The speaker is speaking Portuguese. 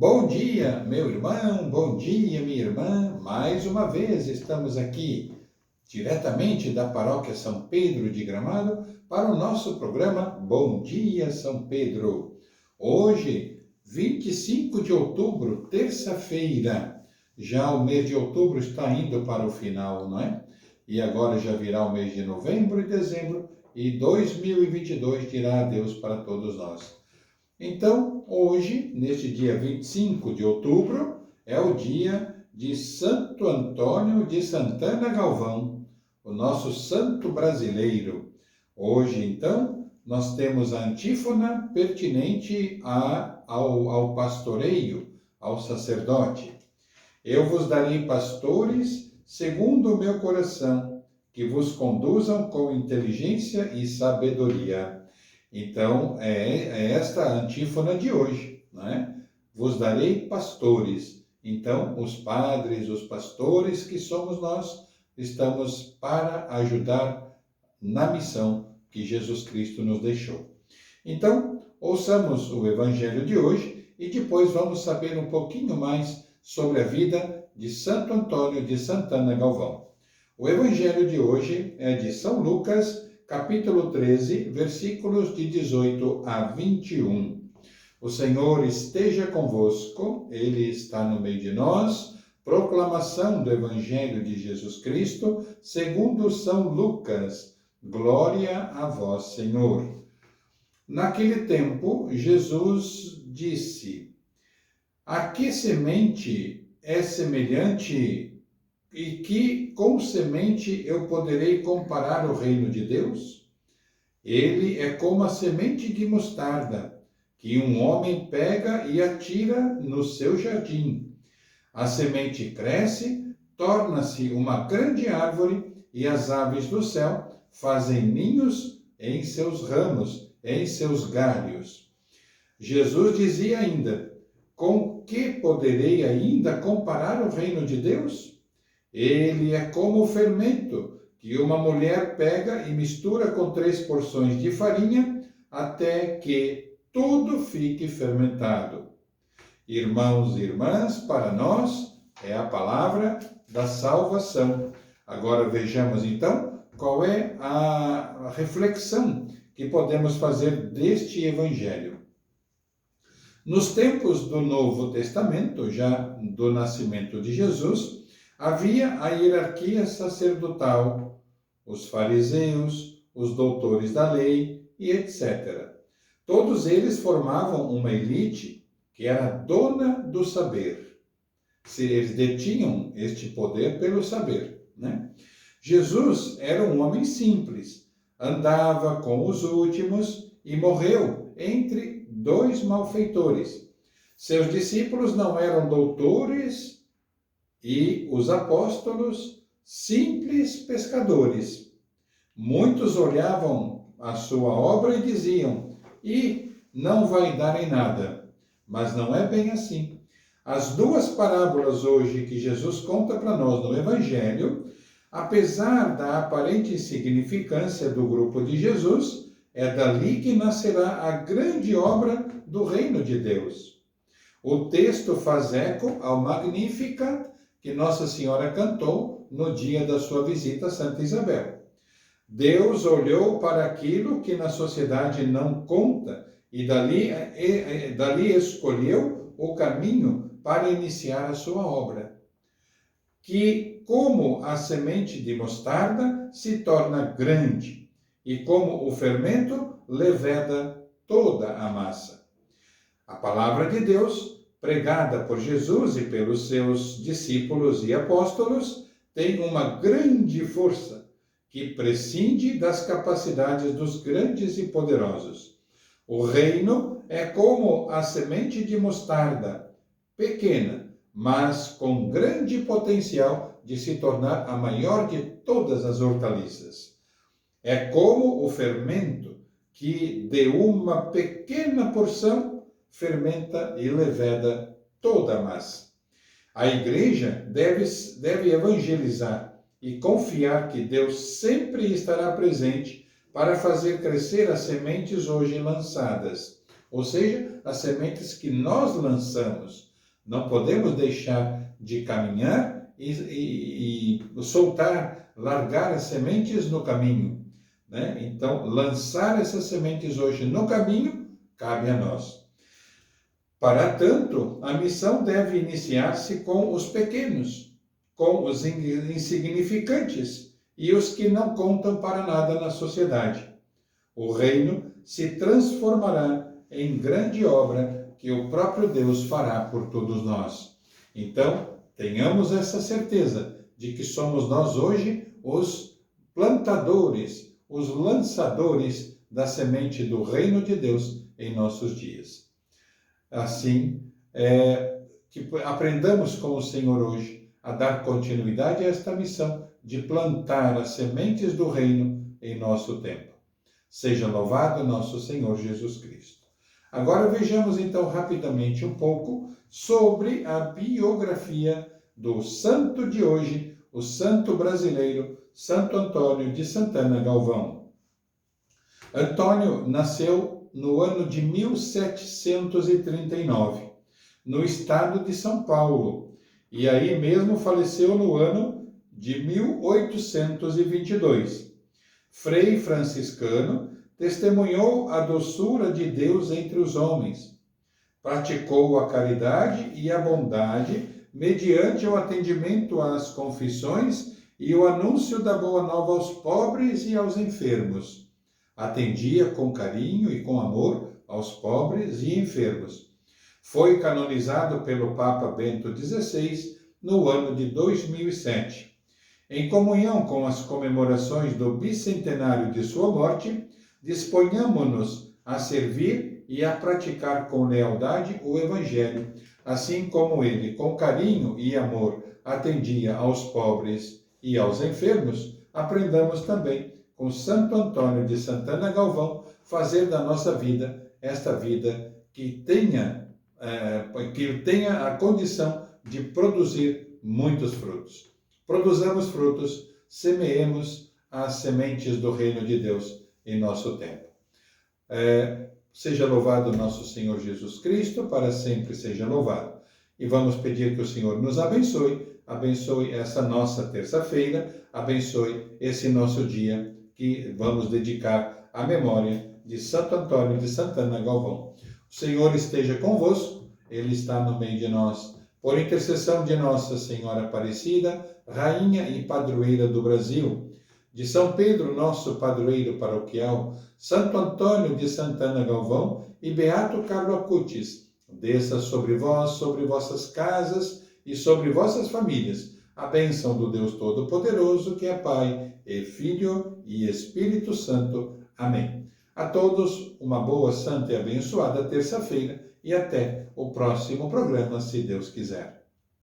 Bom dia, meu irmão, bom dia, minha irmã. Mais uma vez estamos aqui, diretamente da Paróquia São Pedro de Gramado, para o nosso programa Bom Dia São Pedro. Hoje, 25 de outubro, terça-feira. Já o mês de outubro está indo para o final, não é? E agora já virá o mês de novembro e dezembro, e 2022 dirá adeus para todos nós. Então, hoje, neste dia 25 de outubro, é o dia de Santo Antônio de Santana Galvão, o nosso santo brasileiro. Hoje, então, nós temos a antífona pertinente ao pastoreio, ao sacerdote. Eu vos darei pastores segundo o meu coração, que vos conduzam com inteligência e sabedoria. Então, é esta a antífona de hoje, não é? Vos darei pastores. Então, os padres, os pastores que somos nós, estamos para ajudar na missão que Jesus Cristo nos deixou. Então, ouçamos o Evangelho de hoje e depois vamos saber um pouquinho mais sobre a vida de Santo Antônio de Santana Galvão. O Evangelho de hoje é de São Lucas, capítulo 13, versículos de 18 a 21. O Senhor esteja convosco, Ele está no meio de nós. Proclamação do Evangelho de Jesus Cristo, segundo São Lucas. Glória a vós, Senhor. Naquele tempo, Jesus disse: A que semente é semelhante e que com semente eu poderei comparar o reino de Deus? Ele é como a semente de mostarda, que um homem pega e atira no seu jardim. A semente cresce, torna-se uma grande árvore, e as aves do céu fazem ninhos em seus ramos, em seus galhos. Jesus dizia ainda: Com que poderei ainda comparar o reino de Deus? Ele é como o fermento que uma mulher pega e mistura com 3 porções de farinha até que tudo fique fermentado. Irmãos e irmãs, para nós é a palavra da salvação. Agora vejamos então qual é a reflexão que podemos fazer deste Evangelho. Nos tempos do Novo Testamento, já do nascimento de Jesus, havia a hierarquia sacerdotal, os fariseus, os doutores da lei e etc. Todos eles formavam uma elite que era dona do saber. Se eles detinham este poder pelo saber, né? Jesus era um homem simples, andava com os últimos e morreu entre 2 malfeitores. Seus discípulos não eram doutores e os apóstolos, simples pescadores. Muitos olhavam a sua obra e diziam: e não vai dar em nada. Mas não é bem assim. As 2 parábolas hoje que Jesus conta para nós no Evangelho, apesar da aparente insignificância do grupo de Jesus, é dali que nascerá a grande obra do reino de Deus. O texto faz eco ao Magnificat que Nossa Senhora cantou no dia da sua visita a Santa Isabel. Deus olhou para aquilo que na sociedade não conta e dali escolheu o caminho para iniciar a sua obra. Que, como a semente de mostarda, se torna grande e, como o fermento, leveda toda a massa. A palavra de Deus, pregada por Jesus e pelos seus discípulos e apóstolos, tem uma grande força que prescinde das capacidades dos grandes e poderosos. O reino é como a semente de mostarda, pequena, mas com grande potencial de se tornar a maior de todas as hortaliças. É como o fermento que, de uma pequena porção, fermenta e leveda toda a massa. A igreja deve evangelizar e confiar que Deus sempre estará presente para fazer crescer as sementes hoje lançadas, ou seja, as sementes que nós lançamos, Não podemos deixar de caminhar e soltar, largar as sementes no caminho, né? Então, lançar essas sementes hoje no caminho cabe a nós. Para tanto, a missão deve iniciar-se com os pequenos, com os insignificantes e os que não contam para nada na sociedade. O reino se transformará em grande obra que o próprio Deus fará por todos nós. Então, tenhamos essa certeza de que somos nós hoje os plantadores, os lançadores da semente do reino de Deus em nossos dias. Assim, que aprendamos com o Senhor hoje a dar continuidade a esta missão de plantar as sementes do reino em nosso tempo. Seja louvado nosso Senhor Jesus Cristo. Agora vejamos então rapidamente um pouco sobre a biografia do santo de hoje, o santo brasileiro, Santo Antônio de Santana Galvão. Antônio nasceu no ano de 1739, no estado de São Paulo, e aí mesmo faleceu no ano de 1822. Frei franciscano, testemunhou a doçura de Deus entre os homens, praticou a caridade e a bondade mediante o atendimento às confissões e o anúncio da boa nova aos pobres e aos enfermos. Atendia com carinho e com amor aos pobres e enfermos. Foi canonizado pelo Papa Bento XVI no ano de 2007. Em comunhão com as comemorações do bicentenário de sua morte, disponhamo-nos a servir e a praticar com lealdade o Evangelho, assim como ele, com carinho e amor, atendia aos pobres e aos enfermos. Aprendamos também com Santo Antônio de Santana Galvão, fazer da nossa vida esta vida que tenha a condição de produzir muitos frutos. Produzamos frutos, semeemos as sementes do reino de Deus em nosso tempo. Seja louvado nosso Senhor Jesus Cristo, para sempre seja louvado. E vamos pedir que o Senhor nos abençoe essa nossa terça-feira, abençoe esse nosso dia que vamos dedicar à memória de Santo Antônio de Santana Galvão. O Senhor esteja convosco, Ele está no meio de nós. Por intercessão de Nossa Senhora Aparecida, Rainha e Padroeira do Brasil, de São Pedro, nosso padroeiro paroquial, Santo Antônio de Santana Galvão e Beato Carlo Acutis, desça sobre vós, sobre vossas casas e sobre vossas famílias, a bênção do Deus Todo-Poderoso, que é Pai, e Filho e Espírito Santo. Amém. A todos, uma boa, santa e abençoada terça-feira e até o próximo programa, se Deus quiser.